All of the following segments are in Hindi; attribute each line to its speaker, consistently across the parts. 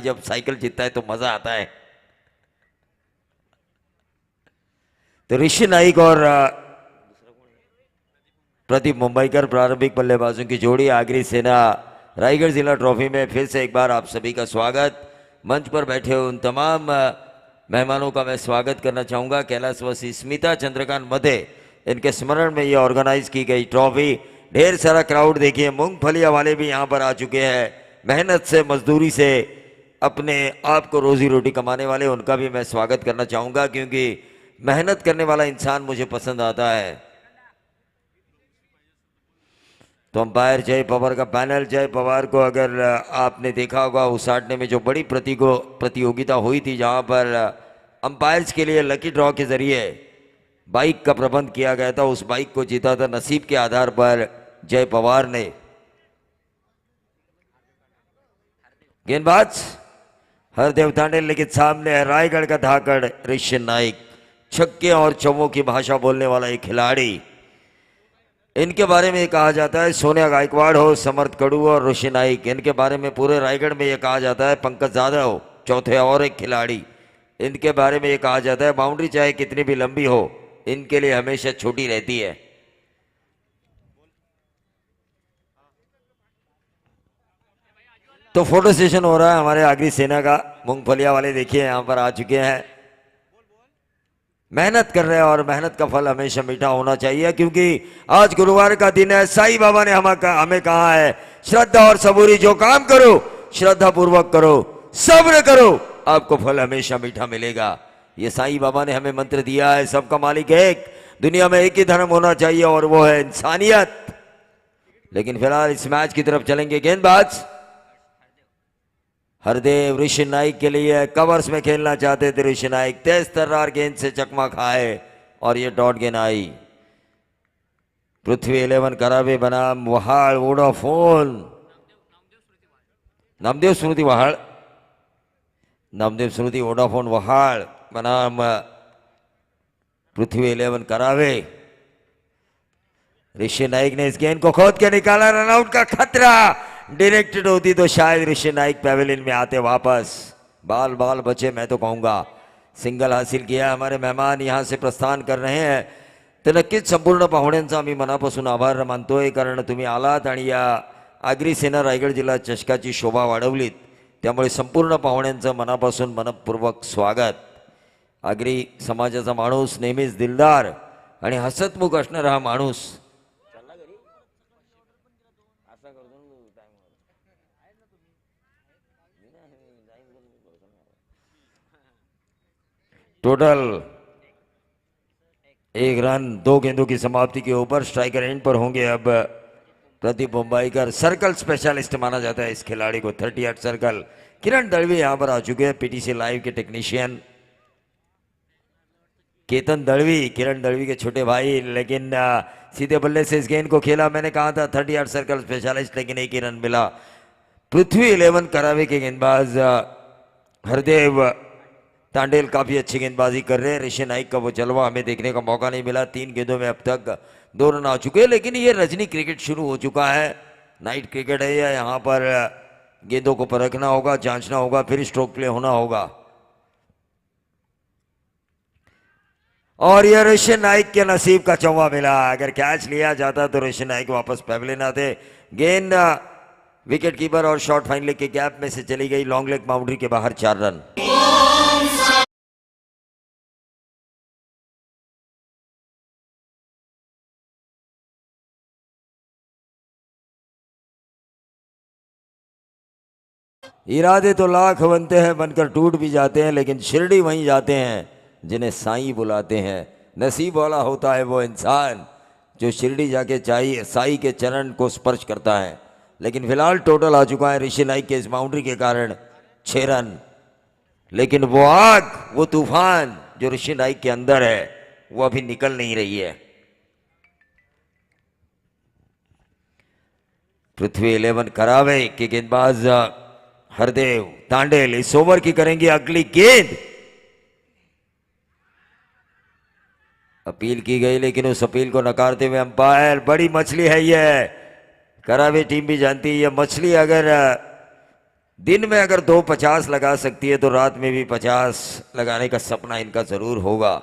Speaker 1: जब साइकिल जीतता है तो मजा आता है। तो ऋषि नाइक और प्रदीप मुंबईकर प्रारंभिक बल्लेबाजों की जोड़ी आगरी सेना रायगढ़ जिला ट्रॉफी में फिर से एक बार आप सभी का स्वागत। मंच पर बैठे हुए उन तमाम मेहमानों का मैं स्वागत करना चाहूँगा। कैलाशवासी स्मिता चंद्रकांत मधे इनके स्मरण में ये ऑर्गेनाइज की गई ट्रॉफी। ढेर सारा क्राउड देखिए, मूंगफलिया वाले भी यहाँ पर आ चुके हैं। मेहनत से मजदूरी से अपने आप को रोजी रोटी कमाने वाले, उनका भी मैं स्वागत करना चाहूँगा क्योंकि मेहनत करने वाला इंसान मुझे पसंद आता है। तो अंपायर जय पवार का पैनल, जय पवार को अगर आपने देखा होगा उसाटने में जो बड़ी प्रतियोगिता हुई थी जहां पर अंपायर्स के लिए लकी ड्रॉ के जरिए बाइक का प्रबंध किया गया था, उस बाइक को जीता था नसीब के आधार पर जय पवार ने। गेंदबाज हरदेव तांडेल, लेकिन सामने है रायगढ़ का धाकड़ ऋषि नाइक, छक्के और चौवों की भाषा बोलने वाला एक खिलाड़ी। इनके बारे में कहा जाता है सोनिया गायकवाड़ हो, समर्थ कड़ू और ऋषि नाइक, इनके बारे में पूरे रायगढ़ में यह कहा जाता है। पंकज यादव चौथे और एक खिलाड़ी, इनके बारे में यह कहा जाता है बाउंड्री चाहे कितनी भी लंबी हो इनके लिए हमेशा छोटी रहती है। तो फोटो सेशन हो रहा है हमारे आगरी सेना का। मूंगफलिया वाले देखिए यहां पर आ चुके हैं, मेहनत कर रहे हैं और मेहनत का फल हमेशा मीठा होना चाहिए क्योंकि आज गुरुवार का दिन है। साईं बाबा ने हमें कहा है श्रद्धा और सबूरी, जो काम करो श्रद्धा पूर्वक करो, सब्र करो, आपको फल हमेशा मीठा मिलेगा। ये साईं बाबा ने हमें मंत्र दिया है, सबका मालिक एक, दुनिया में एक ही धर्म होना चाहिए और वो है इंसानियत। लेकिन फिलहाल इस मैच की तरफ चलेंगे। गेंदबाज हरदेव ऋषि नाइक के लिए कवर्स में खेलना चाहते थे ऋषि नाइक, तेज तर्रार गेंद से चकमा खाए और ये डॉट गेंद आई। पृथ्वी 11 करावे बनाम वहाड़ वोडाफोन, नामदेव स्मृति वहाड़, नामदेव स्मृति वोडाफोन वहाड़ बनाम पृथ्वी 11 करावे। ऋषि नाइक ने इस गेंद को खोद के निकाला, रनआउट का खतरा। डायरेक्टेड होती तो शायद ऋषि नाइक पैवेलियन में आते वापस। बाल बाल बचे मैं तो कहूंगा। सिंगल हासिल किया हमारे मेहमान यहां से प्रस्थान कर रहे हैं। तर नक्कीच संपूर्ण पाहुण्यांचा आम्ही मनापासून आभार मानतोय, कारण तुम्ही आलात आणि या आगरी सेना रायगड जिल्हा चषकाची शोभा वाढवलीत, त्यामुळे संपूर्ण पाहुण्यांचं मनापासून मनपूर्वक स्वागत। आगरी समाजाचा माणूस नेहमीच दिलदार आणि हसतमुख असणारा हा माणूस टोटल 1 रन 2 गेंदों की समाप्ति के ऊपर स्ट्राइकर एंड पर होंगे। अब प्रदीप मुंबईकर सर्कल स्पेशलिस्ट माना जाता है इस खिलाड़ी को, 38 सर्कल। किरण दलवी यहां पर आ चुके हैं, पीटीसी लाइव के टेक्नीशियन केतन दलवी, किरण दलवी के छोटे भाई, लेकिन सीधे बल्ले से इस गेंद को खेला। मैंने कहा था 38 सर्कल स्पेशलिस्ट, लेकिन एक ही रन मिला। पृथ्वी 11 करावे के गेंदबाज हरदेव तांडेल काफी अच्छी गेंदबाजी कर रहे हैं। ऋषि नाइक का वो जलवा हमें देखने का मौका नहीं मिला। 3 गेंदों में अब तक 2 रन आ चुके हैं, लेकिन ये रजनी क्रिकेट शुरू हो चुका है। नाइट क्रिकेट है या यहाँ पर गेंदों को परखना होगा, जांचना होगा, फिर स्ट्रोक प्ले होना होगा। और ये ऋषि नाइक के नसीब का चौवा मिला। अगर कैच लिया जाता तो ऋषि नाइक वापस पैवेलियन आते। गेंद विकेट कीपर और शॉर्ट फाइन लेग के गैप में से चली गई, लॉन्ग लेग बाउंड्री के बाहर 4 रन। इरादे तो लाख बनते हैं, बनकर टूट भी जाते हैं, लेकिन शिरडी वहीं जाते हैं जिन्हें साईं बुलाते हैं। नसीब वाला होता है वो इंसान जो शिरडी जाके चाहिए साईं के चरण को स्पर्श करता है। लेकिन फिलहाल टोटल आ चुका है ऋषि नाइक के इस बाउंड्री के कारण 6 रन। लेकिन वो आग, वो तूफान जो ऋषि नाइक के अंदर है वो अभी निकल नहीं रही है। पृथ्वी 11 करावे के गेंदबाज हरदेव तांडेल इस ओवर की करेंगे अगली गेंद। अपील की गई, लेकिन उस अपील को नकारते हुए अंपायर, बड़ी मछली है ये, करावे टीम भी जानती है ये मछली अगर दिन में अगर 250 लगा सकती है तो रात में भी 50 लगाने का सपना इनका जरूर होगा।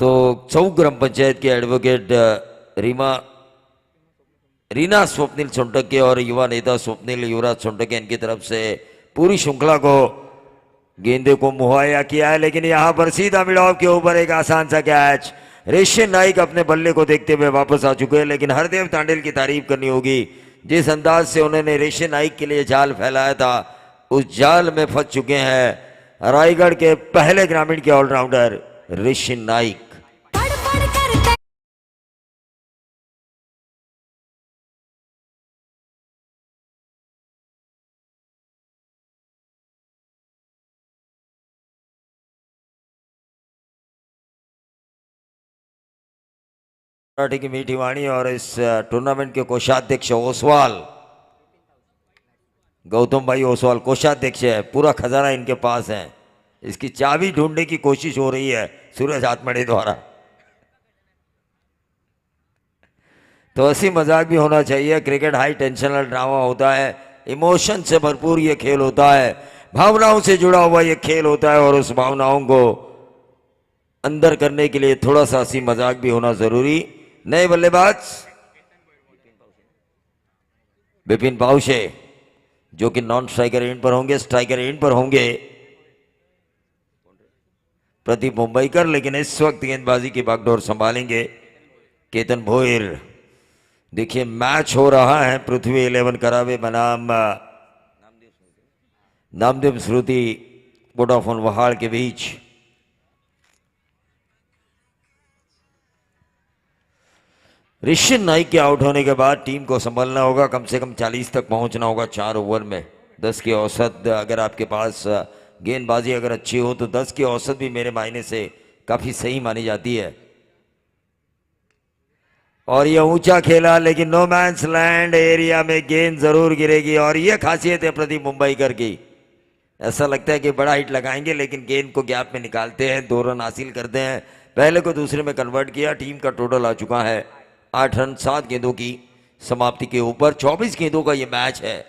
Speaker 1: तो चौक ग्राम पंचायत के एडवोकेट रीना स्वप्निल सोनटके और युवा नेता स्वप्निल युवराज सोनटके इनकी तरफ से पूरी श्रृंखला को गेंदे को मुहैया किया है, लेकिन यहां पर सीधा मिडाव के ऊपर एक आसान सा कैच। ऋषि नाइक अपने बल्ले को देखते हुए वापस आ चुके हैं, लेकिन हरदेव तांडेल की तारीफ करनी होगी जिस अंदाज से उन्होंने ऋषि नाइक के लिए जाल फैलाया था, उस जाल में फंस चुके हैं रायगढ़ के पहले ग्रामीण के ऑलराउंडर ऋषि नाइक। मराठी की मीठी वाणी और इस टूर्नामेंट के कोषाध्यक्ष ओसवाल, गौतम भाई ओसवाल कोषाध्यक्ष है, पूरा खजाना इनके पास है, इसकी चाबी ढूंढने की कोशिश हो रही है सूरज आत्मड़े द्वारा। तो हंसी मजाक भी होना चाहिए, क्रिकेट हाई टेंशनल ड्रामा होता है, इमोशन से भरपूर ये खेल होता है, भावनाओं से जुड़ा हुआ ये खेल होता है और उस भावनाओं को अंदर करने के लिए थोड़ा सा हंसी मजाक भी होना जरूरी। नए बल्लेबाज विपिन पाउशे जो कि नॉन स्ट्राइकर एंड पर होंगे, स्ट्राइकर एंड पर होंगे प्रदीप मुंबईकर, लेकिन इस वक्त गेंदबाजी की बागडोर संभालेंगे केतन भोईर। देखिए मैच हो रहा है पृथ्वी 11 करावे बनाम नामदेव श्रुति वोडाफोन वहाड़ के बीच। ऋषि नाइक के आउट होने के बाद टीम को संभलना होगा, कम से कम 40 तक पहुंचना होगा 4 ओवर में। 10 की औसत अगर आपके पास गेंदबाजी अगर अच्छी हो तो 10 की औसत भी मेरे मायने से काफी सही मानी जाती है। और ये ऊंचा खेला, लेकिन नो मैंस लैंड एरिया में गेंद जरूर गिरेगी और ये खासियत है प्रदीप मुंबईकर की। ऐसा लगता है कि बड़ा हिट लगाएंगे, लेकिन गेंद को गैप में निकालते हैं, 2 रन हासिल करते हैं, पहले को दूसरे में कन्वर्ट किया। टीम का टोटल आ चुका है 8 रन 7 गेंदों की समाप्ति के ऊपर। 24 गेंदों का ये मैच है,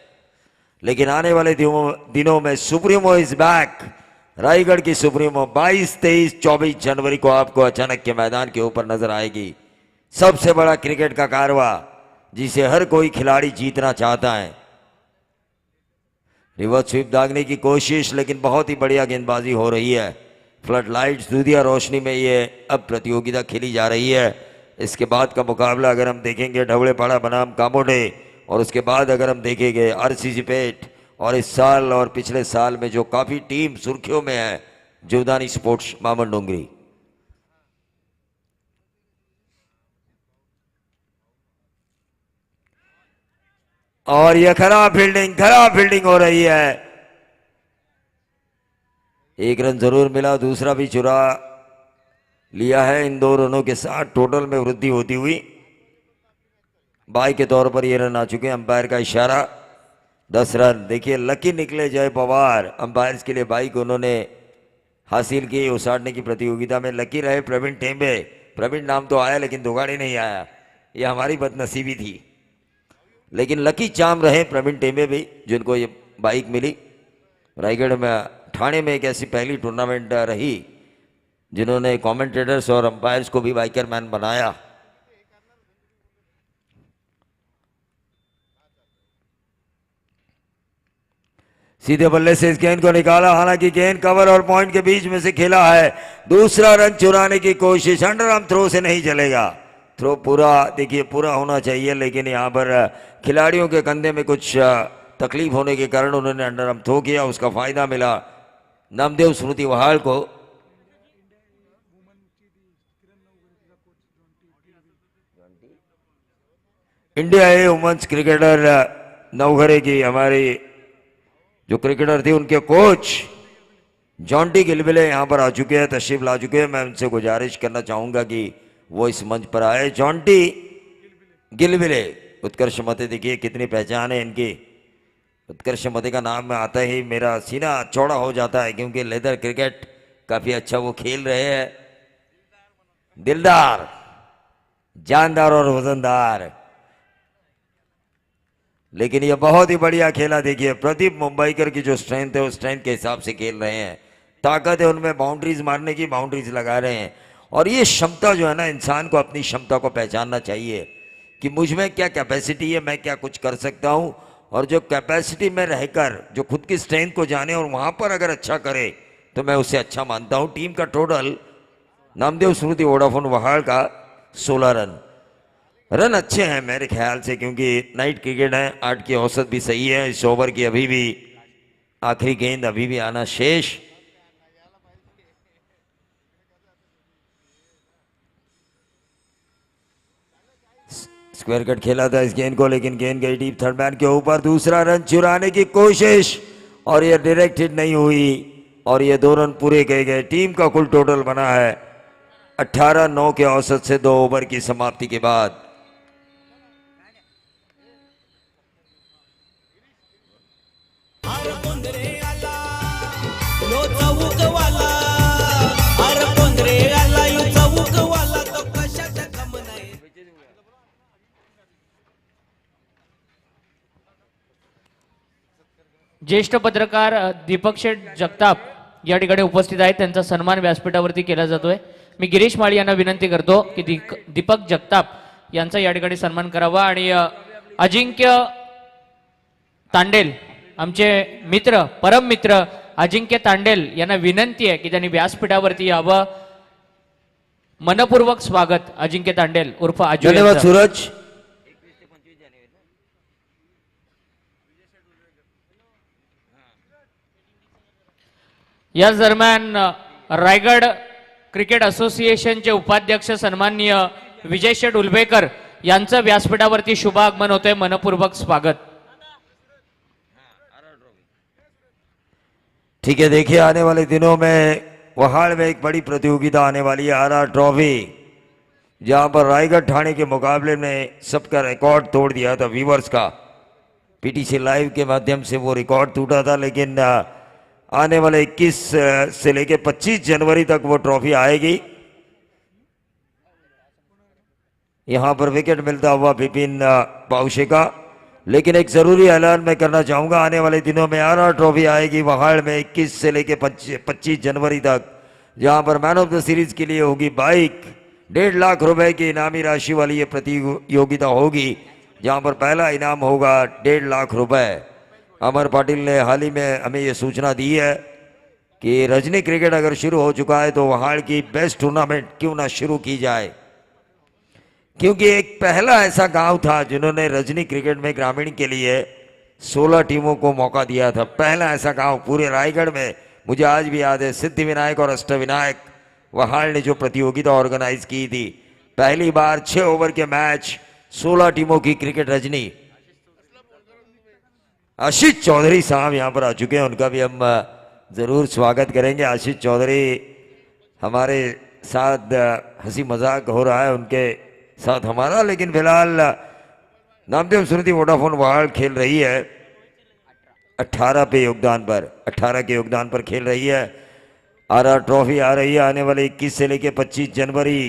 Speaker 1: लेकिन आने वाले दिनों में सुप्रीमो इज बैक। रायगढ़ की सुप्रीमो 22, 23, 24 जनवरी को आपको अचानक के मैदान के ऊपर नजर आएगी। सबसे बड़ा क्रिकेट का कारवा जिसे हर कोई खिलाड़ी जीतना चाहता है। रिवर्स स्वीप दागने की कोशिश, लेकिन बहुत ही बढ़िया गेंदबाजी हो रही है। फ्लड लाइट्स दूधिया रोशनी में ये अब प्रतियोगिता खेली जा रही है। इसके बाद का मुकाबला अगर हम देखेंगे ढवड़े पाड़ा बनाम कामोडे, और उसके बाद अगर हम देखेंगे आरसीसी पेट, और इस साल और पिछले साल में जो काफी टीम सुर्खियों में है जीवदानी स्पोर्ट्स मामन डोंगरी। और यह खराब फील्डिंग हो रही है। 1 रन जरूर मिला, दूसरा भी चुरा लिया है। इन 2 रनों के साथ टोटल में वृद्धि होती हुई बाई के तौर पर ये रन आ चुके हैं। अंपायर का इशारा 10 रन। देखिए लकी निकले जय पवार, अंपायर्स के लिए बाई को उन्होंने हासिल की उसाड़ने की प्रतियोगिता में। लकी रहे प्रवीण टेम्बे, प्रवीण नाम तो आया लेकिन दुगाड़ी नहीं आया, ये हमारी बदनसीबी थी। लेकिन लकी चाम रहे प्रवीण टेम्बे भी, जिनको ये बाइक मिली। रायगढ़ में ठाणे में एक ऐसी पहली टूर्नामेंट रही जिन्होंने कमेंटेटर्स और अंपायर्स को भी बाइकर मैन बनाया। सीधे बल्ले से इस गेंद को निकाला, हालांकि गेंद कवर और पॉइंट के बीच में से खेला है। दूसरा रन चुराने की कोशिश, अंडर आर्म थ्रो से नहीं चलेगा। थ्रो पूरा देखिए पूरा होना चाहिए, लेकिन यहाँ पर खिलाड़ियों के कंधे में कुछ तकलीफ होने के कारण उन्होंने अंडर आर्म थ्रो किया, उसका फायदा मिला नामदेव स्मृति वहाड़ को। इंडिया ए वुमेन्स क्रिकेटर नवघरे की हमारी जो क्रिकेटर थे उनके कोच जॉन्टी गिलबिले यहाँ पर आ चुके हैं, तशरीफ ला चुके हैं। मैं उनसे गुजारिश करना चाहूंगा कि वो इस मंच पर आए। जॉन्टी गिलबिले, उत्कर्ष मते, देखिए कितनी पहचान है इनकी। उत्कर्ष मते का नाम में आता ही मेरा सीना चौड़ा हो जाता है, क्योंकि लेदर क्रिकेट काफी अच्छा वो खेल रहे हैं, दिलदार, जानदार और वजनदार। लेकिन ये बहुत ही बढ़िया खेला। देखिए प्रदीप मुंबईकर की जो स्ट्रेंथ है उस स्ट्रेंथ के हिसाब से खेल रहे हैं, ताकत है उनमें, बाउंड्रीज मारने की, बाउंड्रीज लगा रहे हैं। और ये क्षमता जो है ना, इंसान को अपनी क्षमता को पहचानना चाहिए कि मुझ में क्या कैपेसिटी है, मैं क्या कुछ कर सकता हूं। और जो कैपेसिटी में रहकर जो खुद की स्ट्रेंथ को जाने और वहां पर अगर अच्छा करे तो मैं उसे अच्छा मानता हूं। टीम का टोटल नामदेव स्मृति वोडाफोन वहाड़ का 16 रन। रन अच्छे हैं मेरे ख्याल से, क्योंकि नाइट क्रिकेट है, 8 की औसत भी सही है। इस ओवर की अभी भी आखिरी गेंद अभी भी आना शेष। स्क्वायर कट खेला था इस गेंद को, लेकिन गेंद गई डीप थर्ड मैन के ऊपर। दूसरा रन चुराने की कोशिश और ये डायरेक्ट हिट नहीं हुई और ये 2 रन पूरे किए गए। टीम का कुल टोटल बना है 18-9 के औसत से 2 ओवर की समाप्ति के बाद।
Speaker 2: ज्येष्ठ पत्रकार दीपक शेठ जगताप या ठिकाणी उपस्थित आहेत, त्यांचा सन्मान व्यासपीठावरती केला जातोय। मी गिरीश माळी यांना विनंती करतो की दीपक जगताप यांचा या ठिकाणी सन्मान करावा आणि अजिंक्य तांडेल, आमचे मित्र, परम मित्र अजिंक्य तांडेल यांना विनंती आहे की त्यांनी व्यासपीठावरती यावं। मनपूर्वक स्वागत अजिंक्य तांडेल उर्फ आजू।
Speaker 1: धन्यवाद सूरज।
Speaker 2: याच दरम्यान रायगड क्रिकेट असोसिएशनचे उपाध्यक्ष सन्माननीय विजय शेठ उलभेकर यांचं व्यासपीठावरती शुभ आगमन होतंय। मनपूर्वक स्वागत।
Speaker 1: ठीक है, देखिए आने वाले दिनों में वहाड़ में एक बड़ी प्रतियोगिता आने वाली है, आरआर ट्रॉफी, जहां पर रायगढ़ ठाणे के मुकाबले में सबका रिकॉर्ड तोड़ दिया था व्यूवर्स का। पीटीसी लाइव के माध्यम से वो रिकॉर्ड टूटा था, लेकिन आने वाले 21 से लेकर 25 जनवरी तक वो ट्रॉफी आएगी। यहां पर विकेट मिलता हुआ विपिन पाउशे का। लेकिन एक जरूरी ऐलान मैं करना चाहूंगा, आने वाले दिनों में आरआर ट्रॉफी आएगी वहाड़ में 21 से लेकर 25 जनवरी तक, जहां पर मैन ऑफ द सीरीज के लिए होगी बाइक। 1.5 लाख रुपए की इनामी राशि वाली ये प्रतियोगिता होगी, जहां पर पहला इनाम होगा 1.5 लाख रुपए। अमर पाटिल ने हाल ही में हमें ये सूचना दी है कि रजनी क्रिकेट अगर शुरू हो चुका है तो वहाड़ की बेस्ट टूर्नामेंट क्यों ना शुरू की जाए, क्योंकि एक पहला ऐसा गांव था जिन्होंने रजनी क्रिकेट में ग्रामीण के लिए 16 टीमों को मौका दिया था। पहला ऐसा गांव पूरे रायगढ़ में, मुझे आज भी याद है, सिद्धिविनायक और अष्टविनायक वहाड़ ने जो प्रतियोगिता ऑर्गेनाइज की थी, पहली बार 6 ओवर के मैच, 16 टीमों की क्रिकेट रजनी। आशीष चौधरी साहब यहाँ पर आ चुके हैं, उनका भी हम जरूर स्वागत करेंगे। आशीष चौधरी हमारे साथ हंसी मजाक हो रहा है उनके साथ हमारा, लेकिन फिलहाल नामदेव स्मृति वोडाफोन वहाड़ खेल रही है 18 के योगदान पर खेल रही है। आरआर ट्रॉफी आ रही है आने वाले 21 से लेकर 25 जनवरी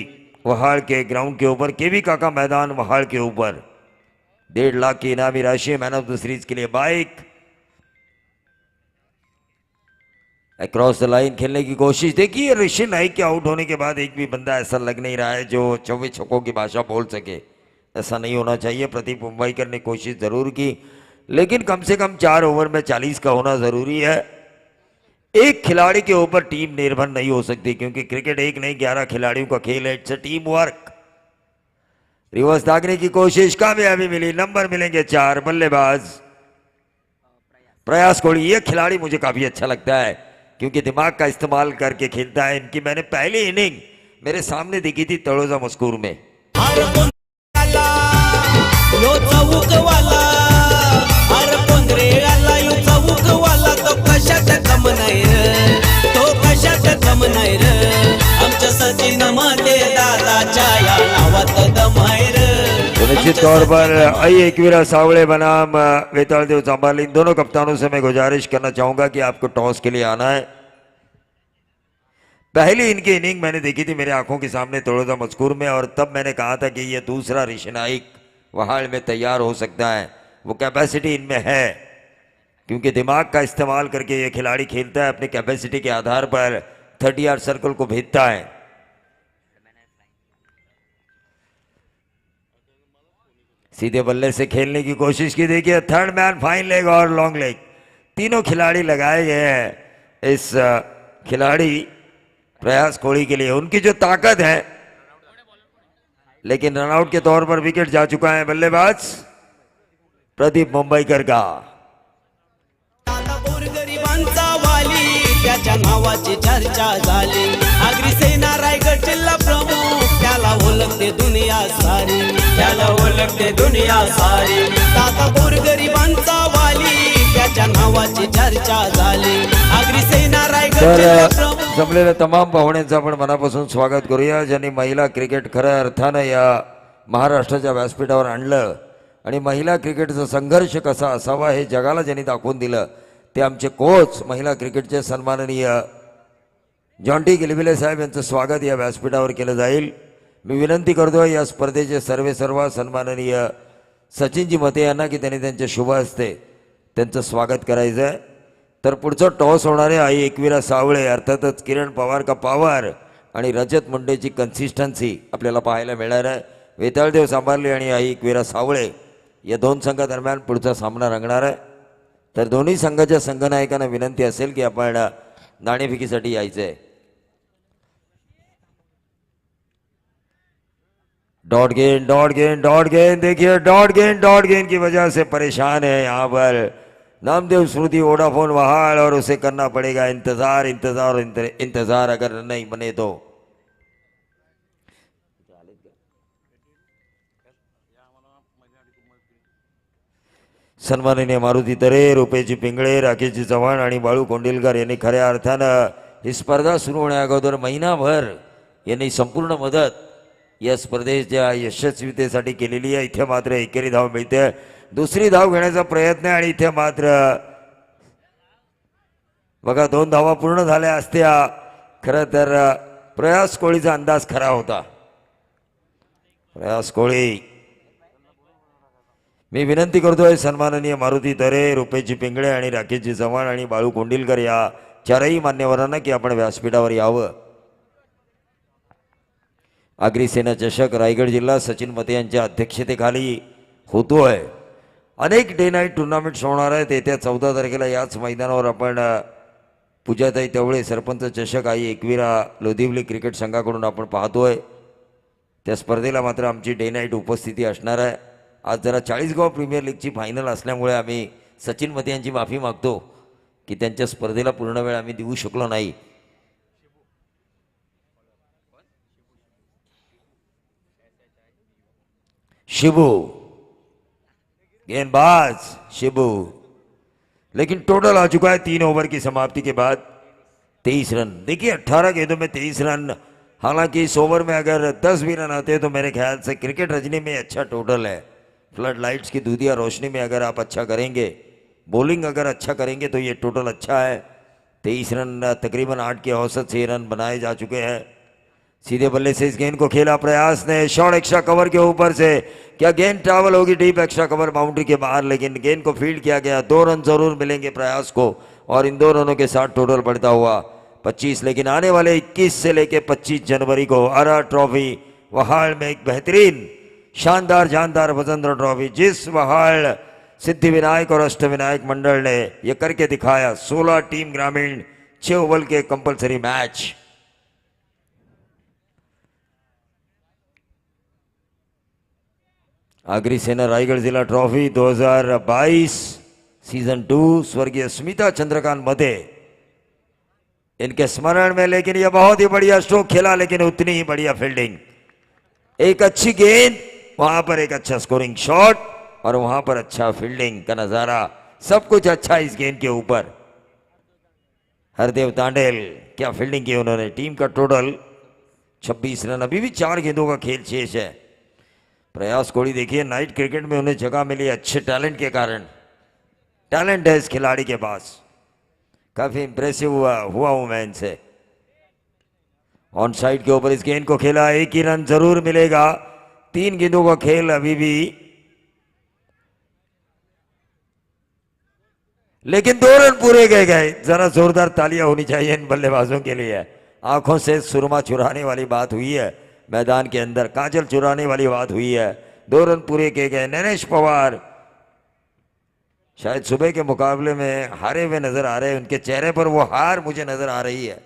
Speaker 1: वहाड़ के ग्राउंड के ऊपर, केवी काका मैदान वहाड़ के ऊपर। 1.5 लाख की इनामी राशि, मैन ऑफ द सीरीज के लिए बाइक। अक्रॉस द लाइन खेलने की कोशिश, देखिए ऋषि नाइक के आउट होने के बाद एक भी बंदा ऐसा लग नहीं रहा है जो 24 छक्कों की भाषा बोल सके। ऐसा नहीं होना चाहिए। प्रदीप मुंबईकर ने कोशिश जरूर की, लेकिन कम से कम 4 ओवर में 40 का होना जरूरी है। एक खिलाड़ी के ऊपर टीम निर्भर नहीं हो सकती, क्योंकि क्रिकेट एक नहीं 11 खिलाड़ियों का खेल है। It's a team work. Reverse दागने की कोशिश, कामयाबी मिली, नंबर मिलेंगे 4। बल्लेबाज प्रयास कोहली, ये खिलाड़ी मुझे काफी अच्छा लगता है क्योंकि दिमाग का इस्तेमाल करके खेलता है। इनकी मैंने पहली इनिंग मेरे सामने दिखी थी तळोजा मस्कूर में। निश्चित तौर पर आई एकवीरा सावळे बनाम वेतालदेव चांबाल, इन दोनों कप्तानों से मैं गुजारिश करना चाहूंगा कि आपको टॉस के लिए आना है। पहली इनकी इनिंग मैंने देखी थी मेरे आंखों के सामने तोड़ोदा मजकूर में, और तब मैंने कहा था कि ये दूसरा ऋषि नाइक वहाड़ में तैयार हो सकता है। वो कैपेसिटी इनमें है, क्योंकि दिमाग का इस्तेमाल करके ये खिलाड़ी खेलता है, अपनी कैपेसिटी के आधार पर 30 यार्ड सर्कल को भेजता है। सीधे बल्ले से खेलने की कोशिश की, देखिए थर्ड मैन, फाइन लेग और लॉन्ग लेग, तीनों खिलाड़ी लगाए गए हैं इस खिलाड़ी प्रयास कोहली के लिए। उनकी जो ताकत है, लेकिन रनआउट के तौर पर विकेट जा चुका है बल्लेबाज प्रदीप मुंबईकर का।
Speaker 3: गरिबांचा वाली त्याच्या नावाची चर्चा झाली, आगरी सेना रायगड जिल्हा प्रमुख त्याला ओळखते दुनिया सारी, त्याला ओळखते दुनिया सारी। दादा गरिबांचा वाली त्याच्या नावाची चर्चा झाली, आगरी सेना रायगड जिल्हा
Speaker 1: तर
Speaker 3: प्रमुख।
Speaker 1: जमलेल्या तमाम पाहुण्यांचं आपण मनापासून स्वागत करूया, ज्यांनी महिला क्रिकेट खऱ्या अर्थानं या महाराष्ट्राच्या व्यासपीठावर आणलं आणि महिला क्रिकेटचा संघर्ष कसा असावा हे जगाला ज्यांनी दाखवून दिलं, ते आमचे कोच महिला क्रिकेटचे सन्माननीय जॉन्टी गिलबिले साहेब यांचं स्वागत या व्यासपीठावर केलं जाईल। मी विनंती करतो या स्पर्धेचे सर्व सन्माननीय सचिनजी मते यांना की त्यांनी त्यांच्या शुभ हस्ते त्यांचं स्वागत करायचं आहे। तर पुढचं टॉस होणारे आई एकविरा सावळे, अर्थातच किरण पवार का पॉवर आणि रजत मुंडेची कन्सिस्टन्सी आपल्याला पाहायला मिळणार आहे। वेताळदेव सांभारले आणि आई एकविरा सावळे या दोन संघादरम्यान पुढचा सामना रंगणार आहे। तर दोन्ही संघाच्या संघनायकांना विनंती असेल की आपण नाणेफेकीसाठी यायचं आहे। डॉट गेंद, देखिए डॉट गेंद की वजह से परेशान है यहाँ पर नामदेव स्मृति वोडाफोन वहाड़, और उसे करना पड़ेगा इंतजार अगर नहीं बने तो। सन्माननीय मारुती तरे, रुपेशजी पिंगळे, राकेशजी चव्हाण आणि बाळू कोंडिलकर यांनी खऱ्या अर्थानं ही स्पर्धा सुरू होण्या अगोदर महिनाभर यांनी संपूर्ण मदत या स्पर्धेच्या यशस्वीतेसाठी केलेली आहे। इथे मात्र एकेरी धाव मिळते, दुसरी धाव घेण्याचा प्रयत्न आहे आणि इथे मात्र बघा 2 धावा पूर्ण झाल्या असत्या। खरं तर प्रयास कोहलीचा अंदाज खरा होता। प्रयास कोहली, मी विनंती करतोय सन्माननीय मारुती तरे, रुपेशजी पिंगळे आणि राकेशजी चव्हाण आणि बाळू कोंडिलकर या चारही मान्यवरांना की आपण व्यासपीठावर यावं। आगरी सेना चषक रायगड जिल्हा सचिन मते यांच्या अध्यक्षतेखाली होतोय। अनेक डे नाईट टुर्नामेंट्स होणार आहेत। येत्या 14 तारखेला याच मैदानावर आपण पूजाताई तेवळे सरपंच चषक आई एकविरा लोधिवली क्रिकेट संघाकडून आपण पाहतोय। त्या स्पर्धेला मात्र आमची डे नाईट उपस्थिती असणार आहे। आज जरा 40 गाव प्रीमियर लीगची फायनल असल्यामुळे आम्ही सचिन मते यांची माफी मागतो की त्यांच्या स्पर्धेला पूर्ण वेळ आम्ही देऊ शकलो नाही। शिबू गेंदबाज शिबू, लेकिन टोटल आ चुका है 3 ओवर की समाप्ति के बाद 23 रन। देखिए 18 गेंदों में 23 रन, हालांकि इस ओवर में अगर 10 भी रन आते हैं तो मेरे ख्याल से क्रिकेट रजनी में अच्छा टोटल है। फ्लड लाइट्स की दूधिया रोशनी में अगर आप अच्छा करेंगे, बॉलिंग अगर अच्छा करेंगे तो ये टोटल अच्छा है। 23 रन, तकरीबन 8 के औसत से रन बनाए जा चुके हैं। सीधे बल्ले से इस गेंद को खेला प्रयास ने, शॉट एक्स्ट्रा कवर के ऊपर से, क्या गेंद ट्रैवल होगी डीप एक्स्ट्रा कवर बाउंड्री के बाहर, लेकिन गेंद को फील्ड किया गया। 2 रन जरूर मिलेंगे प्रयास को और इन 2 रनों के साथ टोटल बढ़ता हुआ 25। लेकिन आने वाले 21 से लेकर 25 जनवरी को आरा ट्रॉफी वहाड़ में एक बेहतरीन शानदार जानदार वजंद्र ट्रॉफी, जिस वहाड़ सिद्धि विनायक और अष्ट विनायक मंडल ने यह करके दिखाया। 16 टीम ग्रामीण 6 ओवर के कंपलसरी मैच। आगरी सेना रायगढ़ जिला ट्रॉफी 2022 सीजन 2 स्वर्गीय स्मिता चंद्रकांत मते इनके स्मरण में। लेकिन यह बहुत ही बढ़िया स्ट्रोक खेला, लेकिन उतनी ही बढ़िया फील्डिंग। एक अच्छी गेंद, वहां पर एक अच्छा स्कोरिंग शॉट और वहां पर अच्छा फील्डिंग का नजारा, सब कुछ अच्छा इस गेंद के ऊपर। हरदेव तांडेल, क्या फील्डिंग की उन्होंने। टीम का टोटल 26 रन, अभी भी 4 गेंदों का खेल शेष है। प्रयास कोहली देखिए, नाइट क्रिकेट में उन्हें जगह मिली अच्छे टैलेंट के कारण। टैलेंट है इस खिलाड़ी के पास, काफी इंप्रेसिव हुआ हूं मैं इनसे। ऑन साइड के ऊपर इस गेंद को खेला, एक ही रन जरूर मिलेगा। 3 गेंदों का खेल अभी भी, लेकिन 2 रन पूरे गए। जरा जोरदार तालियां होनी चाहिए इन बल्लेबाजों के लिए। आंखों से सुरमा चुराने वाली बात हुई है, मैदान के अंदर काजल चुराने वाली बात हुई है। 2 रन पूरे किए गए। नरेश पवार शायद सुबह के मुकाबले में हारे हुए नजर आ रहे हैं, उनके चेहरे पर वो हार मुझे नजर आ रही है।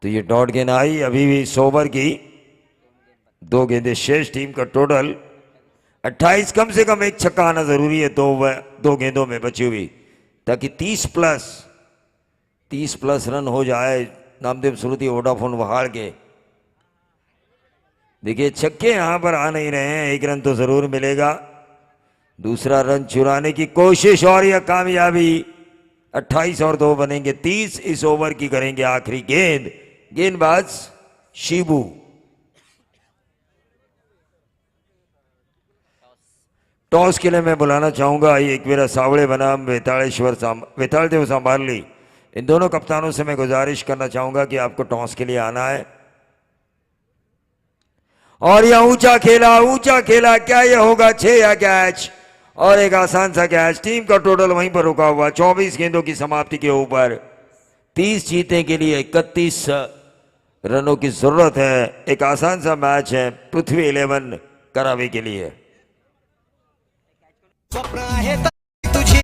Speaker 1: तो ये डॉट गेंद आई, अभी भी 100 ओवर की 2 गेंदें शेष, टीम का टोटल 28। कम से कम एक छक्का आना जरूरी है 2 गेंदों में बची हुई, ताकि 30 प्लस रन हो जाए। नामदेव सुरती वोडाफोन वहाड़ के, देखिए छक्के यहां पर आ नहीं रहे हैं, 1 रन तो जरूर मिलेगा। दूसरा रन चुराने की कोशिश और यह कामयाबी। 28 और 2 बनेंगे 30। इस ओवर की करेंगे आखिरी गेंद, गेंदबाज शिबू। टॉस के लिए मैं बुलाना चाहूंगा एक मेरा सावड़े बनाम वेताल देव सांबारली, इन दोनों कप्तानों से मैं गुजारिश करना चाहूंगा कि आपको टॉस के लिए आना है। और यह ऊंचा खेला, क्या यह होगा 6 या कैच? और एक आसान सा कैच। टीम का टोटल वहीं पर रुका हुआ 24 गेंदों की समाप्ति के ऊपर। 30 जीतने के लिए 31 रनों की जरूरत है। एक आसान सा मैच है पृथ्वी 11 करावे के लिए।
Speaker 3: स्वप्न आहे तुझी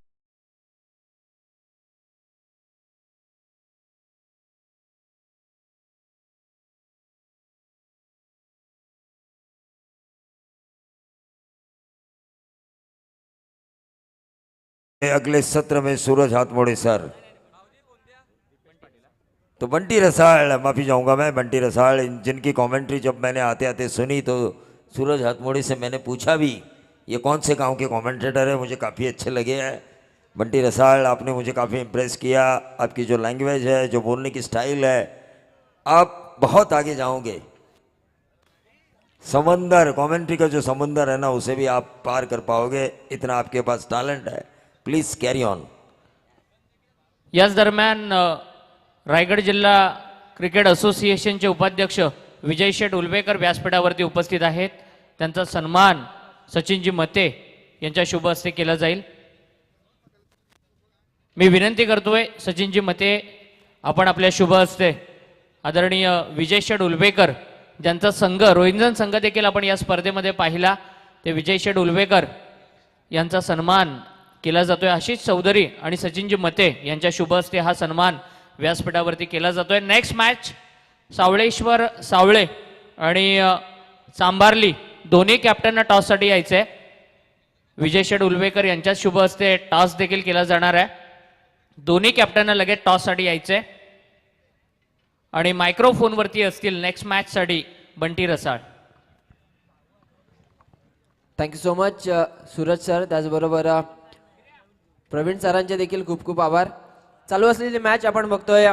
Speaker 1: अगले सत्र में सूरज हाथमोड़े सर, तो बंटी रसाल, माफी चाहूंगा मैं, बंटी रसाल, जिनकी कमेंट्री जब मैंने आते आते सुनी तो सूरज हाथमोड़े से मैंने पूछा भी ये कौन से गांव के कमेंटेटर है, मुझे काफ़ी अच्छे लगे हैं। बंटी रसाल, आपने मुझे काफ़ी इम्प्रेस किया। आपकी जो लैंग्वेज है, जो बोलने की स्टाइल है, आप बहुत आगे जाओगे। समंदर, कमेंट्री का जो समंदर है ना, उसे भी आप पार कर पाओगे, इतना आपके पास टैलेंट है। Please carry on.
Speaker 2: याच दरम्यान रायगड जिल्हा क्रिकेट असोसिएशनचे उपाध्यक्ष विजय शेठ उलवेकर व्यासपीठावरती उपस्थित आहेत। त्यांचा सन्मान सचिनजी मते यांच्या शुभ हस्ते केला जाईल। मी विनंती करतोय सचिनजी मते, आपण आपल्या शुभ हस्ते आदरणीय विजय शेठ उलवेकर, ज्यांचा संघ रोहिंजन संघ देखील आपण या स्पर्धेमध्ये पाहिला, ते विजय शेठ उलवेकर यांचा सन्मान केला जातोय। आशिष चौधरी आणि सचिनजी मते यांच्या शुभ हस्ते हा सन्मान व्यासपीठावरती केला जातोय। नेक्स्ट मॅच सावळेश्वर सावळे आणि सांबारली दोन्ही कॅप्टनना टॉससाठी यायचंय। विजय शेठ उलवेकर यांच्या शुभ हस्ते टॉस देखील केला जाणार आहे। दोन्ही कॅप्टनना लगेच टॉससाठी यायचंय आणि मायक्रोफोनवरती असतील नेक्स्ट मॅचसाठी बंटी रसाळ।
Speaker 4: थँक्यू सो मच सूरज सर, त्याचबरोबर प्रवीण सरांचे देखील खूप खूप आभार। चालू असलेली मॅच आपण बघतोय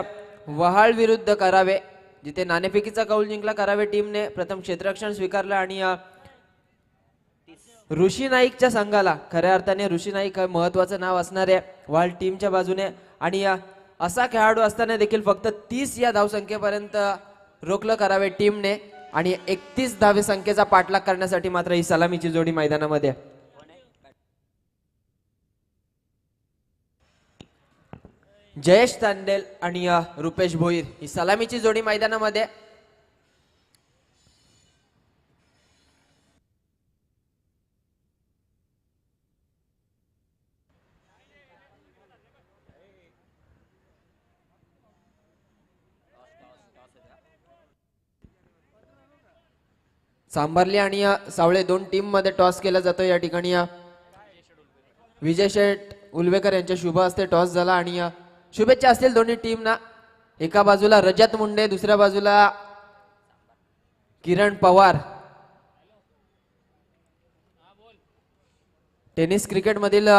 Speaker 4: वहाळ विरुद्ध करावे, जिथे नाणेफेकीचा कौल जिंकला करावे टीमने, प्रथम क्षेत्ररक्षण स्वीकारलं आणि ऋषी नाईकच्या संघाला, खऱ्या अर्थाने ऋषी नाईक हे महत्वाचं नाव असणार आहे वहाळ टीमच्या बाजूने, आणि असा खेळाडू असताना देखील फक्त 30 या धावसंख्येपर्यंत रोखलं करावे टीमने आणि 31 धावे संख्येचा पाठलाग करण्यासाठी मात्र ही सलामीची जोडी मैदानामध्ये। जयेश तांडेल आणि रुपेश भोईर ही सलामीची जोडी मैदानामध्ये। सांबारली आणि सावळे दोन टीम मध्ये टॉस केला जातो। या ठिकाणी विजय शेठ उलवेकर यांच्या शुभ हस्ते टॉस झाला आणि शुभेच्छा असतील दोन्ही टीमना। एका बाजूला रजत मुंडे, दुसऱ्या बाजूला किरण पवार। टेनिस क्रिकेट मधील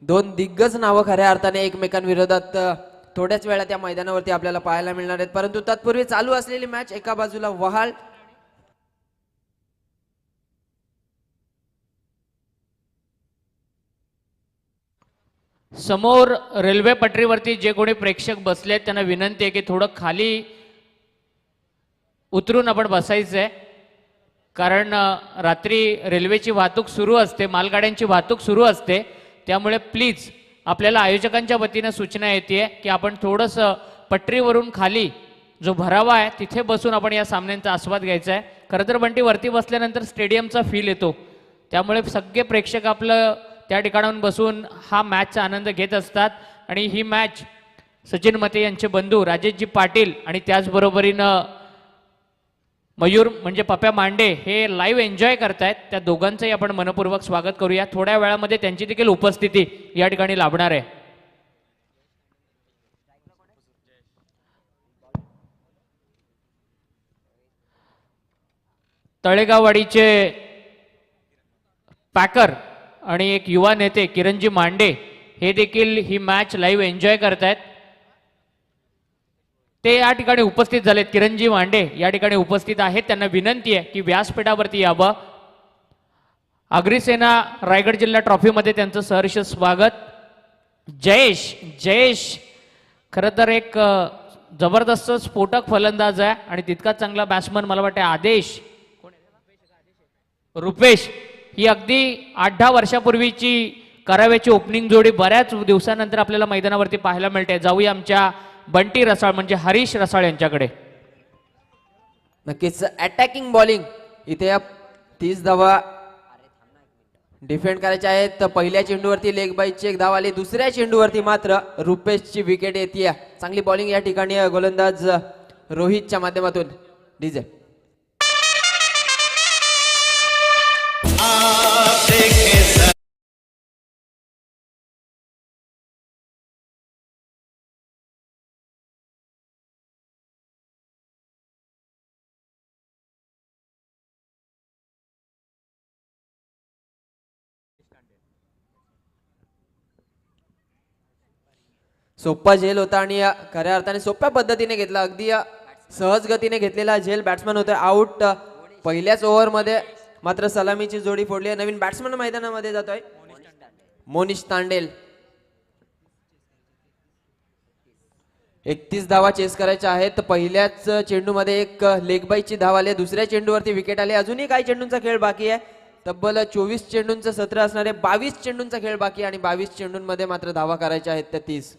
Speaker 4: दोन दिग्गज नावं खऱ्या अर्थाने एकमेकांविरोधात थोड्याच वेळा त्या मैदानावरती आपल्याला पाहायला मिळणार आहेत, परंतु तत्पूर्वी चालू असलेली मॅच, एका बाजूला वहाळ
Speaker 2: समोर रेल्वे पटरीवरती जे कोणी प्रेक्षक बसलेत त्यांना विनंती आहे की थोडं खाली उतरून आपण बसायचं आहे, कारण रात्री रेल्वेची वाहतूक सुरू असते, मालगाड्यांची वाहतूक सुरू असते. त्यामुळे प्लीज आपल्याला आयोजकांच्या वतीनं सूचना येते की आपण थोडंसं पटरीवरून खाली जो भरावा आहे तिथे बसून आपण या सामन्यांचा आस्वाद घ्यायचा आहे. खरं तर बंटी वरती बसल्यानंतर स्टेडियमचा फील येतो, त्यामुळे सगळे प्रेक्षक आपलं त्या ठिकाणाहून बसून हा मॅचचा आनंद घेत असतात. आणि ही मॅच सचिन मते यांचे बंधू राजेशजी पाटील आणि त्याचबरोबरीनं मयूर म्हणजे पप्या मांडे हे लाईव्ह एन्जॉय करतायत. त्या दोघांचंही आपण मनपूर्वक स्वागत करूया. थोड्या वेळामध्ये त्यांची देखील उपस्थिती या ठिकाणी लाभणार आहे. तळेगाववाडीचे पॅकर आणि एक युवा नेते किरणजी मांडे हे देखील ही मॅच लाईव्ह एन्जॉय करतायत. ते या ठिकाणी उपस्थित झालेत. किरणजी मांडे या ठिकाणी उपस्थित आहेत. त्यांना विनंती आहे की व्यासपीठावरती यावं. अग्रिसेना रायगड जिल्हा ट्रॉफीमध्ये त्यांचं सहर्ष स्वागत. जयेश जयेश खरं तर एक जबरदस्त स्फोटक फलंदाज आहे आणि तितकाच चांगला बॅट्समन मला वाटतं आदेश रुपेश ही अगदी 8-10 वर्षापूर्वीची कराव्याची ओपनिंग जोडी बऱ्याच दिवसानंतर आपल्याला मैदानावरती पाहायला मिळते. जाऊया आमच्या बंटी रसाळ म्हणजे हरीश रसाळ यांच्याकडे.
Speaker 4: नक्कीच अटॅकिंग बॉलिंग इथे या 30 धावा डिफेंड करायच्या आहेत. तर पहिल्या चेंडूवरती लेग बाईची एक धाव आली, दुसऱ्या चेंडूवरती मात्र रुपेशची विकेट येते. चांगली बॉलिंग या ठिकाणी गोलंदाज रोहितच्या माध्यमातून. डीजे सोपा झेल होता आणि खऱ्या अर्थाने सोप्या पद्धतीने घेतला. अगदी सहज गतीने घेतलेला झेल बॅट्समन होता आउट. पहिल्याच ओव्हरमध्ये मात्र सलामीची जोडी फोडली आहे. नवीन बॅट्समन मैदानामध्ये जातोय मोनिश तांडेल. 31 धावा चेस करायच्या आहेत. पहिल्याच चेंडूमध्ये एक लेग बाईची धाव आली, दुसऱ्या चेंडूवरती विकेट आली. अजूनही काही चेंडूंचा खेळ बाकी आहे. तब्बल 24 चेंडूंचं सत्र असणारे 22 चेंडूंचा खेळ बाकी आहे आणि 22 चेंडूंमध्ये मात्र धावा करायच्या आहेत त्या 30.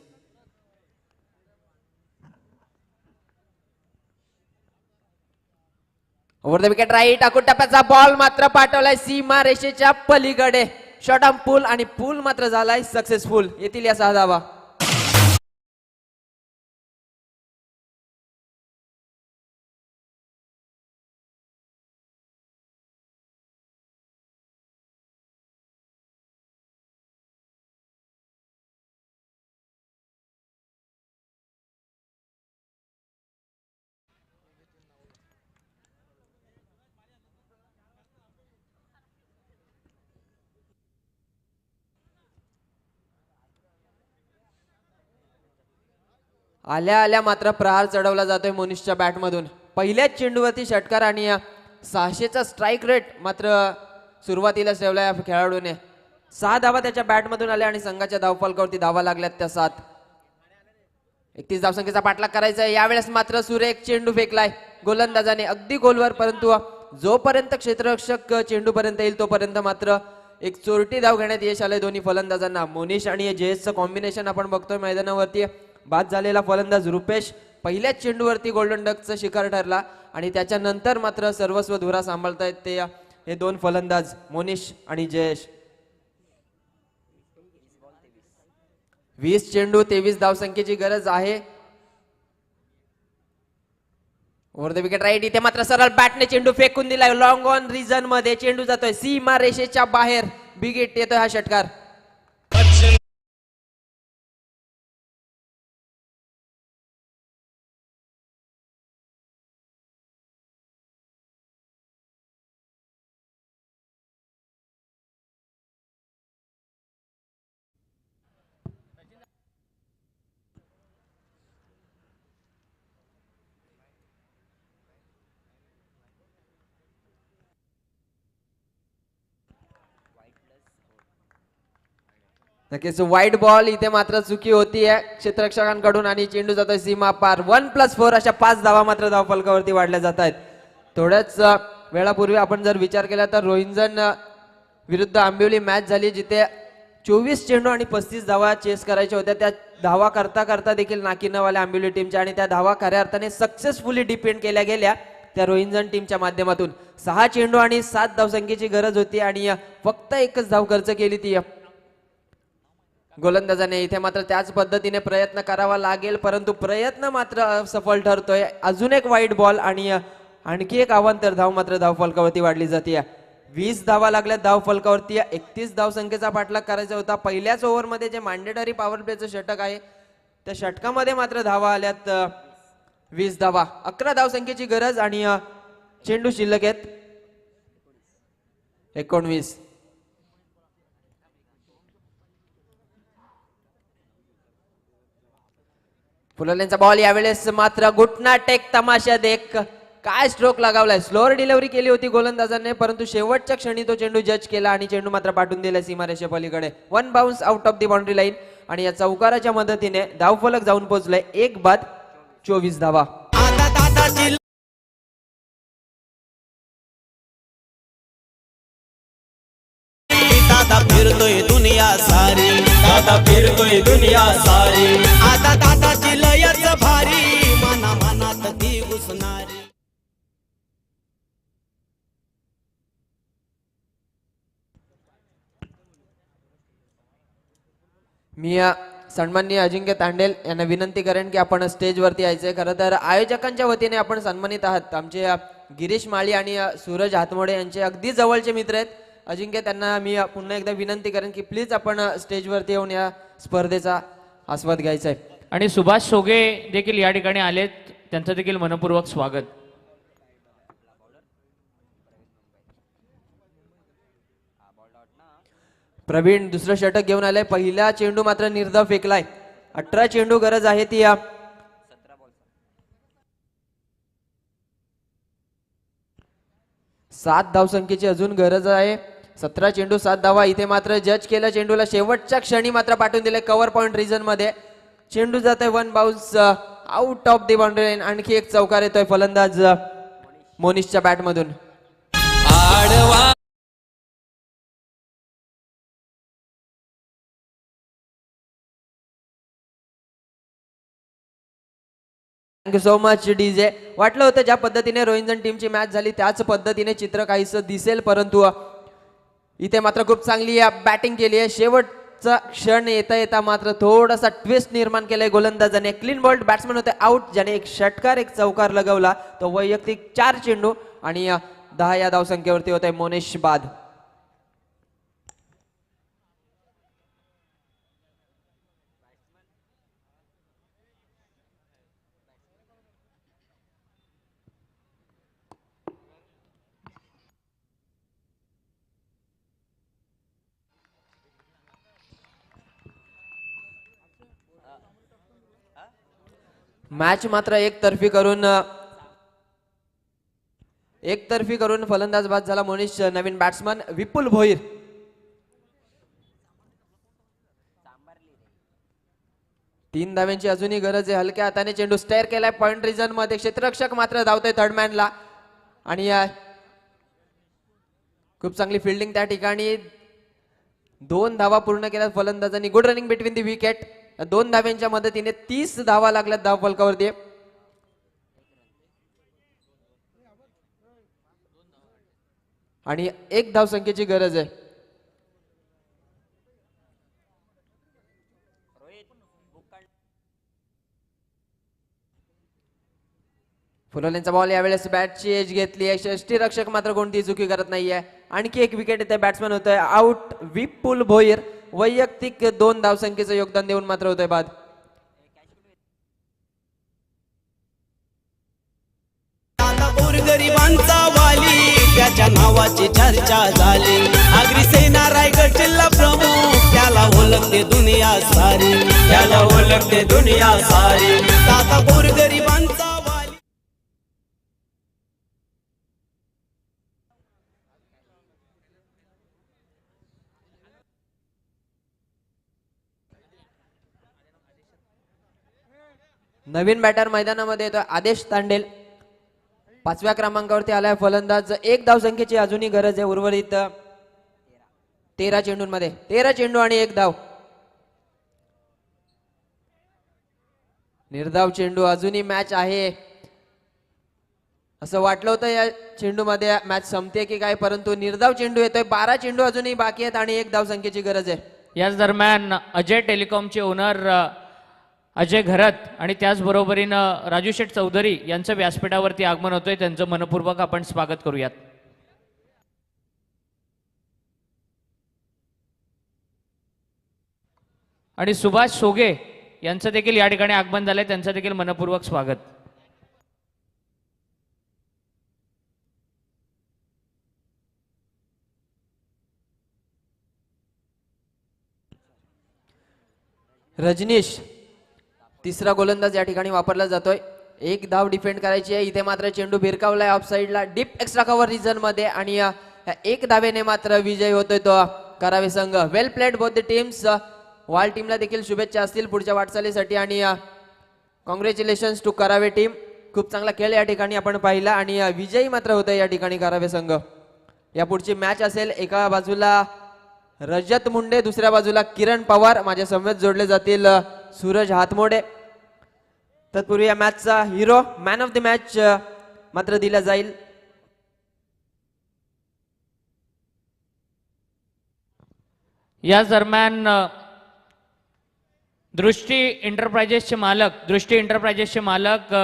Speaker 4: Over the wicket right. आखूड टप्प्याचा बॉल मात्र पाठवलाय सीमा रेषेच्या पलीकडे. शॉर्ट आर्म पूल आणि पूल मात्र झालाय सक्सेसफुल. येतील या 6 धावा. आल्या आल्या मात्र प्रहार चढवला जातोय मोनिशच्या बॅटमधून. पहिल्याच चेंडूवरती षटकार आणि 600चा स्ट्राईक रेट मात्र सुरुवातीलाच ठेवला या खेळाडूने. 6 धावा त्याच्या बॅटमधून आल्या आणि संघाच्या धावफलकावरती धावा लागल्यात त्या 7. 31 धावसंख्येचा पाठलाग करायचा आहे. यावेळेस मात्र सुरेख चेंडू फेकलाय गोलंदाजाने अगदी गोलवर, परंतु जोपर्यंत क्षेत्ररक्षक चेंडूपर्यंत येईल तोपर्यंत मात्र एक चोरटी धाव घेण्यात यश आलंय दोन्ही फलंदाजांना. मोनिश आणि जयेशचं कॉम्बिनेशन आपण बघतोय मैदानावरती. बाद झालेला फलंदाज रुपेश पहिल्याच चेंडूवरती गोल्डन डकचा शिकार ठरला आणि त्याच्यानंतर मात्र सर्वस्व धुरा सांभाळतायत ते हे दोन फलंदाज मोनिश आणि जयेश. 20 चेंडू 23 धावसंख्येची गरज आहे. Over the wicket right. इथे मात्र सरळ बॅटने चेंडू फेकून दिलाय. लॉंग ऑन रिझन मध्ये चेंडू जातोय सीमा रेषेच्या बाहेर. बिग हिट येतोय हा षटकार. नक्कीच वाईट बॉल इथे मात्र चुकी होतीये क्षेत्ररक्षकांकडून आणि चेंडू जातोय सीमा पार 1+4 अशा 5 धावा मात्र धावफलकावरती वाढल्या जात आहेत. थोड्याच वेळापूर्वी आपण जर विचार केला तर रोहिंजन विरुद्ध आंबिवली मॅच झाली जिथे 24 चेंडू आणि 35 धावा चेस करायच्या होत्या. त्या धावा करता करता देखील नाकी न आल्या आंबिवली टीमच्या आणि त्या धावा खऱ्या अर्थाने सक्सेसफुली डिपेंड केल्या गेल्या त्या रोहिंजन टीमच्या माध्यमातून. 6 चेंडू आणि 7 धावसंख्येची गरज होती आणि फक्त एकच धाव खर्च केली ती गोलंदाजाने. इथे मात्र त्याच पद्धतीने प्रयत्न करावा लागेल परंतु प्रयत्न मात्र सफल ठरतोय. अजून एक वाईट बॉल आणि आणखी एक अवांतर धाव मात्र धावफलकावरती वाढली जाते. 20 धावा लागल्या धावफलकावरती. 31 धावसंख्येचा पाठलाग करायचा होता. पहिल्याच ओव्हरमध्ये जे मॅन्डेटरी पॉवर प्लेचं षटक आहे त्या षटकामध्ये मात्र धावा आल्यात 20 धावा. 11 धावसंख्येची गरज आणि चेंडू शिल्लक आहेत 19. फुललेंचा बॉल यावेळेस मात्र घुटना टेक तमाशा देख. काय स्ट्रोक लगावलाय. स्लोअर डिलिव्हरी केली होती गोलंदाजाने परंतु शेवटच्या क्षणी तो चेंडू जज केला आणि चेंडू मात्र पाठवून दिला सीमारेषे पलीकडे. 1 bounce out of the boundary line आणि या चौकाराच्या मदतीने धावफलक जाऊन पोहोचलाय 1 बाद 24 धावा.
Speaker 3: आता दादाची दादा फिरतोय दुनिया सारी, दादा फिरतोय दुनिया सारी. आता दादाची लयच भारी, मना मनात ती घुसणारी.
Speaker 4: मी सन्माननीय अजिंक्य तांडेल यांना विनंती करेन की आपण स्टेजवरती यायचंय. खरं तर आयोजकांच्या वतीने आपण सन्मानित आहात. आमचे गिरीश माळी आणि सूरज हातमोडे यांचे अगदी जवळचे मित्र आहेत. अजिंक्य त्यांना मी पुन्हा एकदा विनंती करेन की प्लीज आपण स्टेजवरती येऊन या स्पर्धेचा आस्वाद घ्यायचा आहे.
Speaker 2: आणि सुभाष सोगे देखील या ठिकाणी आलेत, त्यांचं देखील मनपूर्वक स्वागत.
Speaker 4: प्रवीण दुसरं षटक घेऊन आलंय. पहिला चेंडू मात्र निर्धाव फेकलाय. 18 चेंडू गरज आहे ती 7 धावसंख्येची अजून गरज आहे. 17 चेंडू 7 धावा. इथे मात्र जज केलं चेंडूला शेवटच्या क्षणी मात्र पाठवून दिले कव्हर पॉइंट रिजन मध्ये. चेंडू जात आहे 1 bounce out of the boundary line. आणखी एक चौकार येतोय फलंदाज मोनिशच्या बॅट मधून. Thank you so much DJ. वाटलं होतं ज्या पद्धतीने रोहिंजन टीमची मॅच झाली त्याच पद्धतीने चित्र काहीसं दिसेल परंतु इथे मात्र खूप चांगली बॅटिंग केली आहे. शेवटचा क्षण येता येता मात्र थोडासा ट्विस्ट निर्माण केलाय गोलंदाजाने. क्लीन बॉल्ड बॅट्समन होते आउट, ज्याने एक षटकार एक चौकार लगवला. तो वैयक्तिक 4 चेंडू आणि 10 या धावसंख्येवरती होते मोनिश बाद. मॅच मात्र एकतर्फी करून फलंदाज बाद झाला मोनिश. नवीन बॅट्समन विपुल भोईर. तीन धाव्यांची अजूनही गरज आहे. हलक्या हाताने चेंडू स्टेअर केलाय पॉइंट रिजन मध्ये. क्षेत्ररक्षक मात्र धावतोय थर्ड मॅनला आणि खूप चांगली फिल्डिंग त्या ठिकाणी. 2 धावा पूर्ण केल्यात फलंदाजांनी. Good running between the wicket. 2 धाव्यांच्या मदतीने 30 धावा लागल्यात धाव फलकावरती. आणि 1 धावसंख्येची गरज आहे. फुलवलेंचा बॉल यावेळेस बॅटची एज घेतली आहे. षष्टीरक्षक मात्र कोणतीही चुकी करत नाहीये. आणखी एक विकेट येते. बॅट्समॅन होतोय आउट विपुल भोईर. वैयक्तिक 2 धावसंख्येचं योगदान देऊन मात्र होतोय बाद.
Speaker 3: गोरगरिबांचा वाली, त्याच्या नावाची चर्चा झाली. आगरी सेना रायगड जिल्हा प्रमुख, त्याला ओळखते दुनिया सारी, त्याला ओळखते दुनिया सारी. दादा गोरगरिबांचा वाली.
Speaker 4: नवीन बॅटर मैदानामध्ये येतोय आदेश तांडेल. 5व्या क्रमांकावरती आलाय फलंदाज. 1 धावसंख्येची अजूनही गरज आहे. उर्वरित 13 चेंडूंमध्ये 13 चेंडू आणि 1 धाव. निर्धाव चेंडू. अजूनही मॅच आहे असं वाटलं होतं या चेंडूमध्ये मॅच संपते की काय, परंतु निर्धाव चेंडू येतोय. 12 चेंडू अजूनही बाकी आहेत आणि 1 धावसंख्येची गरज आहे.
Speaker 2: याच दरम्यान अजय टेलिकॉमचे ओनर अजय घरत आणि त्याचबरोबरीनं राजू शेठ चौधरी यांचं व्यासपीठावरती आगमन होतोय. त्यांचं मनपूर्वक आपण स्वागत करूयात. आणि सुभाष सोगे यांचं देखील या ठिकाणी आगमन झालंय. त्यांचं देखील मनपूर्वक स्वागत.
Speaker 4: रजनीश तिसरा गोलंदाज या ठिकाणी वापरला जातोय. 1 धाव डिफेंड करायची आहे. इथे मात्र चेंडू भिरकावलाय ऑफ साईडला डीप एक्स्ट्रा कव्हर रिजन मध्ये आणि या 1 धावेने मात्र विजय होतोय तो करावे संघ. Well played both the teams. वाल टीमला देखील शुभेच्छा असतील पुढच्या वाटचालीसाठी आणि कॉंग्रॅच्युलेशन्स टू करावे टीम. खूप चांगला खेळ या ठिकाणी आपण पाहिला आणि विजयी मात्र होतोय या ठिकाणी करावे संघ. या पुढची मॅच असेल एका बाजूला रजत मुंडे, दुसऱ्या बाजूला किरण पवार. माझ्या समवेत जोडले जातील सूरज हातमोडे. तत्पूर्वी या मॅचचा हिरो मॅन ऑफ द मॅच मात्र दिला जाईल.
Speaker 2: या दरम्यान दृष्टी एंटरप्राइजेसचे मालक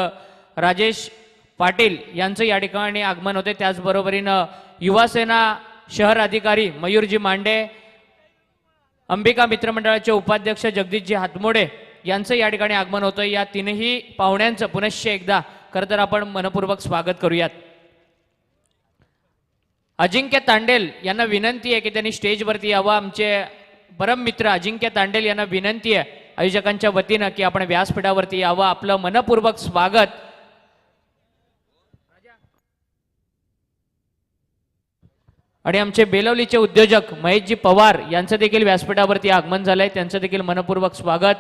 Speaker 2: राजेश पाटील यांचं या ठिकाणी आगमन होते. त्याचबरोबरीनं युवासेना शहर अधिकारी मयूरजी मांडे, अंबिका मित्रमंडळाचे उपाध्यक्ष जगदीशजी हातमोडे यांचं या ठिकाणी आगमन होतं. या तीनही पाहुण्यांचं पुनश्च एकदा खरं तर आपण मनपूर्वक स्वागत करूयात. अजिंक्य तांडेल यांना विनंती आहे की त्यांनी स्टेजवरती यावं. आमचे परम मित्र अजिंक्य तांडेल यांना विनंती आहे आयोजकांच्या वतीनं की आपण व्यासपीठावरती यावं. आपलं मनपूर्वक स्वागत. आणि आमचे बेलवलीचे उद्योजक महेशजी पवार यांचं देखील व्यासपीठावरती आगमन झालंय. त्यांचं देखील मनपूर्वक स्वागत.